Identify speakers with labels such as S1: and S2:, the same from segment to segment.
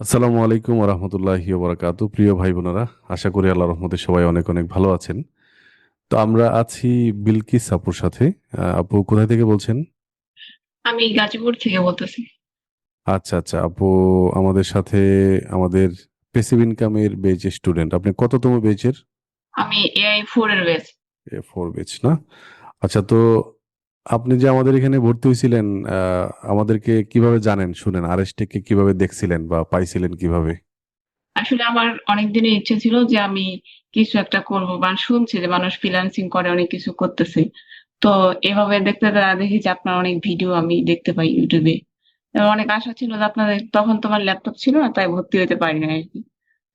S1: আসসালামু আলাইকুম ওয়া রাহমাতুল্লাহি ওয়া বারাকাতুহু। প্রিয় ভাই বোনেরা, আশা করি আল্লাহর রহমতে সবাই অনেক অনেক ভালো আছেন। তো আমরা আছি বিলকিস আপুর সাথে। আপু কোথায় থেকে বলছেন?
S2: আমি গাজীপুর থেকে বলতেছি।
S1: আচ্ছা, আচ্ছা। আপু আমাদের সাথে আমাদের প্যাসিভ ইনকামের ব্যাচের স্টুডেন্ট। আপনি কততম ব্যাচের?
S2: আমি AI 4 এর ব্যাচ।
S1: 4 ব্যাচ না? আচ্ছা, তো আপনি যে আমাদের এখানে ভর্তি হইছিলেন, আমাদেরকে কিভাবে জানেন শুনেন? আরএসটেক কে কিভাবে দেখছিলেন বা পাইছিলেন কিভাবে?
S2: আসলে আমার অনেক দিনের ইচ্ছে ছিল যে আমি কিছু একটা করব, বা শুনছি যে মানুষ ফ্রিল্যান্সিং করে অনেক কিছু করতেছে। তো এভাবে দেখতে দেখি যে আপনার অনেক ভিডিও আমি দেখতে পাই ইউটিউবে। এবং অনেক আশা ছিল যে আপনাদের, তখন তোমার ল্যাপটপ ছিল না তাই ভর্তি হতে পারি না আর কি।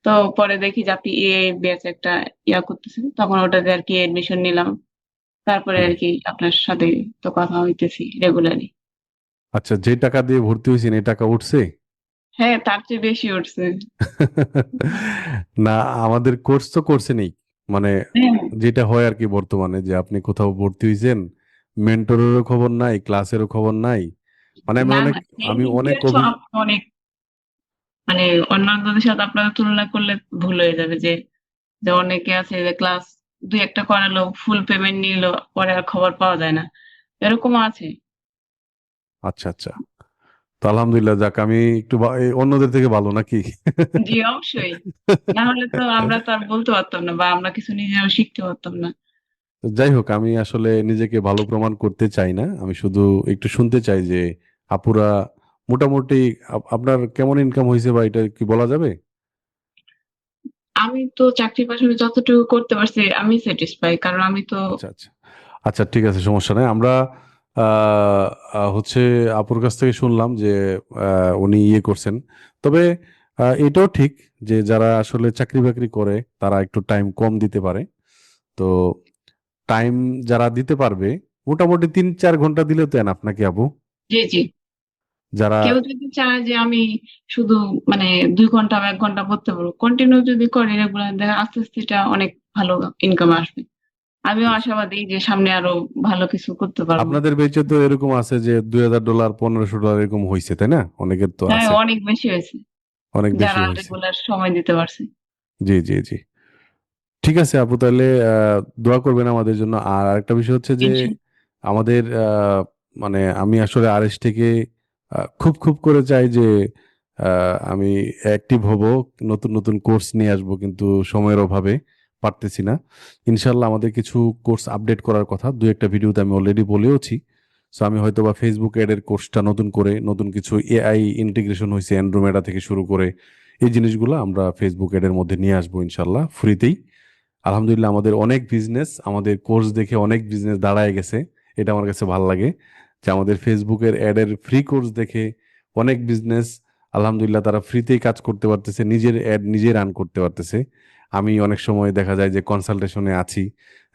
S2: তো পরে দেখি যে আপনি AI ব্যাচ একটা করতেছেন, তখন ওটাতে আর কি এডমিশন নিলাম। তারপরে
S1: হুম।
S2: আর কি আপনার সাথে তো কথা হইতেছি রেগুলারলি।
S1: আচ্ছা, যে টাকা দিয়ে ভর্তি হয়েছেন এই টাকা উঠছে?
S2: হ্যাঁ, তার চেয়ে বেশি উঠছে।
S1: না, আমাদের কোর্স তো কোর্সে নেই। মানে
S2: হ্যাঁ।
S1: যেটা হয় আর কি বর্তমানে, যে আপনি কোথাও ভর্তি হইছেন, মেন্টরেরও খবর নাই, ক্লাসেরও খবর নাই। মানে
S2: না, না, সেই
S1: আমি
S2: দিক
S1: অনেক
S2: দিয়ে তো আপনি অনেক, মানে অন্যান্যদের সাথে আপনারা তুলনা করলে ভুল হয়ে যাবে যে যে অনেকে আছে যে ক্লাস দুই একটা করালো, ফুল পেমেন্ট নিল, পরে আর খবর পাওয়া যায় না। এরকমও আছে।
S1: আচ্ছা, আচ্ছা। তো আলহামদুলিল্লাহ, যাক আমি একটু এই অন্যদের থেকে ভালো নাকি?
S2: জি, অবশ্যই। না হলে তো আমরা তো আর বলতে পারতাম না, বা আমরা কিছু নিজেও শিখতে পারতাম না।
S1: তো যাই হোক, আমি আসলে নিজেকে ভালো প্রমাণ করতে চাই না, আমি শুধু একটু শুনতে চাই যে আপুরা মোটামুটি আপনার কেমন ইনকাম হয়েছে বা এটা কি বলা যাবে?
S2: আমি তো চাকরির পাশাপাশি যতটুকু করতে পারছি আমি স্যাটিসফাই, কারণ আমি তো।
S1: আচ্ছা, আচ্ছা। আচ্ছা, ঠিক আছে, সমস্যা নাই। আমরা আহ, হচ্ছে আপুর কাছ থেকে শুনলাম যে উনি ইয়ে করছেন। তবে এটাও ঠিক যে যারা আসলে চাকরি বাকরি করে তারা একটু টাইম কম দিতে পারে। তো টাইম যারা দিতে পারবে মোটামুটি 3-4 ঘন্টা দিলেও তো এনাফ নাকি আপু?
S2: জি, জি।
S1: যারা
S2: কেউ যদি চায় যে আমি শুধু, মানে 2 ঘন্টা বা 1 ঘন্টা পড়তে পারবো, কন্টিনিউ যদি করে রেগুলার, দেখা আস্তে আস্তে এটা অনেক ভালো ইনকাম আসবে। আমিও আশাবাদী যে সামনে আরো ভালো কিছু করতে পারবো।
S1: আপনাদের বেঁচে তো এরকম আছে যে $2000 $1500 এরকম হয়েছে, তাই না? অনেকের তো
S2: হ্যাঁ,
S1: আছে।
S2: অনেক বেশি হয়েছে
S1: অনেক বেশি
S2: যারা
S1: হয়েছে।
S2: রেগুলার সময় দিতে পারছে।
S1: জি, জি, জি। ঠিক আছে আপু, তাহলে দোয়া করবেন আমাদের জন্য। আর আরেকটা বিষয় হচ্ছে যে
S2: ইনশাল্লাহ।
S1: আমাদের মানে আমি আসলে আরএস থেকে খুব খুব করে চাই যে আমি অ্যাক্টিভ হব, নতুন নতুন কোর্স নিয়ে আসব, কিন্তু সময়ের অভাবে পারতেছি না। ইনশাল্লাহ আমাদের কিছু কোর্স আপডেট করার কথা, দু একটা ভিডিওতে আমি অলরেডি বলেওছি। সো আমি হয়তো বা ফেসবুক এর কোর্সটা নতুন করে, নতুন কিছু এআই ইন্টিগ্রেশন হয়েছে অ্যান্ড্রোমেডা থেকে শুরু করে, এই জিনিসগুলো আমরা ফেসবুক এর মধ্যে নিয়ে আসবো ইনশাল্লাহ ফ্রিতেই। আলহামদুলিল্লাহ আমাদের অনেক বিজনেস, আমাদের কোর্স দেখে অনেক বিজনেস দাঁড়ায় গেছে। এটা আমার কাছে ভালো লাগে যে আমাদের ফেসবুকের অ্যাডের ফ্রি কোর্স দেখে অনেক বিজনেস আলহামদুলিল্লাহ তারা ফ্রিতেই কাজ করতে পারতেছে, নিজের অ্যাড নিজে রান করতে পারতেছে। আমি অনেক সময় দেখা যায় যে কনসালটেশনে আছি,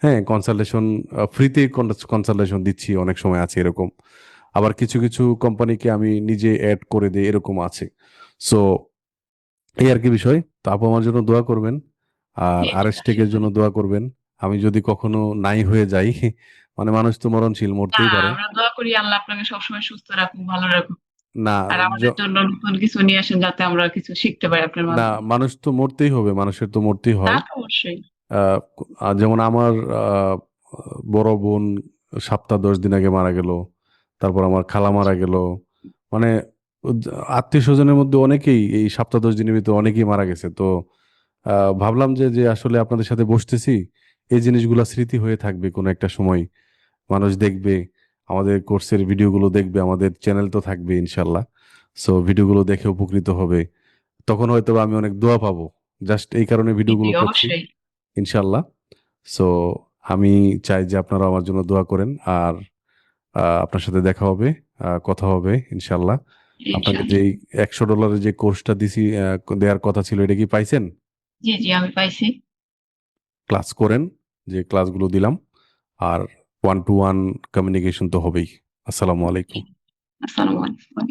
S1: হ্যাঁ, কনসালটেশন ফ্রিতেই কনসালটেশন দিচ্ছি, অনেক সময় আছে এরকম। আবার কিছু কিছু কোম্পানিকে আমি নিজে অ্যাড করে দিই, এরকম আছে। সো এই আর কি বিষয়। তো আপু আমার জন্য দোয়া করবেন, আর আরএসটেকের জন্য দোয়া করবেন। আমি যদি কখনো নাই হয়ে যাই, মানে মানুষ তো মরণশীল,
S2: না,
S1: মরতেই পারে।
S2: আমরা দোয়া করি আল্লাহ আপনাকে সবসময় সুস্থ রাখুন, ভালো রাখুন।
S1: না,
S2: আর আমাদের জন্য নতুন কিছু নিয়ে আসেন যাতে আমরা কিছু শিখতে পারি আপনার
S1: না,
S2: মাধ্যমে।
S1: মানুষ তো মরতেই হবে, মানুষের তো মরতেই
S2: তা
S1: হয়।
S2: তো অবশ্যই।
S1: যেমন আমার বড় বোন 7-10 দিন আগে মারা গেল। তারপর আমার খালা মারা গেল। মানে আত্মীয় স্বজনের মধ্যে অনেকেই এই 7-10 দিনের ভিতরে অনেকেই মারা গেছে। তো ভাবলাম যে যে আসলে আপনাদের সাথে বসতেছি, এই জিনিসগুলা স্মৃতি হয়ে থাকবে কোনো একটা সময়। মানুষ দেখবে, আমাদের কোর্সের ভিডিওগুলো দেখবে, আমাদের চ্যানেল তো থাকবে ইনশাল্লাহ। সো ভিডিওগুলো দেখে উপকৃত হবে। তখন হয়তো বা আমি অনেক দোয়া পাবো। জাস্ট এই কারণে
S2: জি, জি,
S1: ভিডিওগুলো করছি
S2: অবশ্যই।
S1: ইনশাল্লাহ। সো আমি চাই যে আপনারা আমার জন্য দোয়া করেন। আর আপনার সাথে দেখা হবে, কথা হবে ইনশাল্লাহ। আপনাকে যে
S2: ইনশাআল্লাহ।
S1: $100 যে কোর্সটা দিছি, দেওয়ার কথা ছিল, এটা কি পাইছেন?
S2: জি, জি, আমি পাইছি।
S1: ক্লাস করেন, যে ক্লাসগুলো দিলাম। আর ওয়ান টু ওয়ান কমিউনিকেশন তো হবেই। আসসালামু
S2: জি।
S1: আলাইকুম।
S2: আসসালামু আলাইকুম।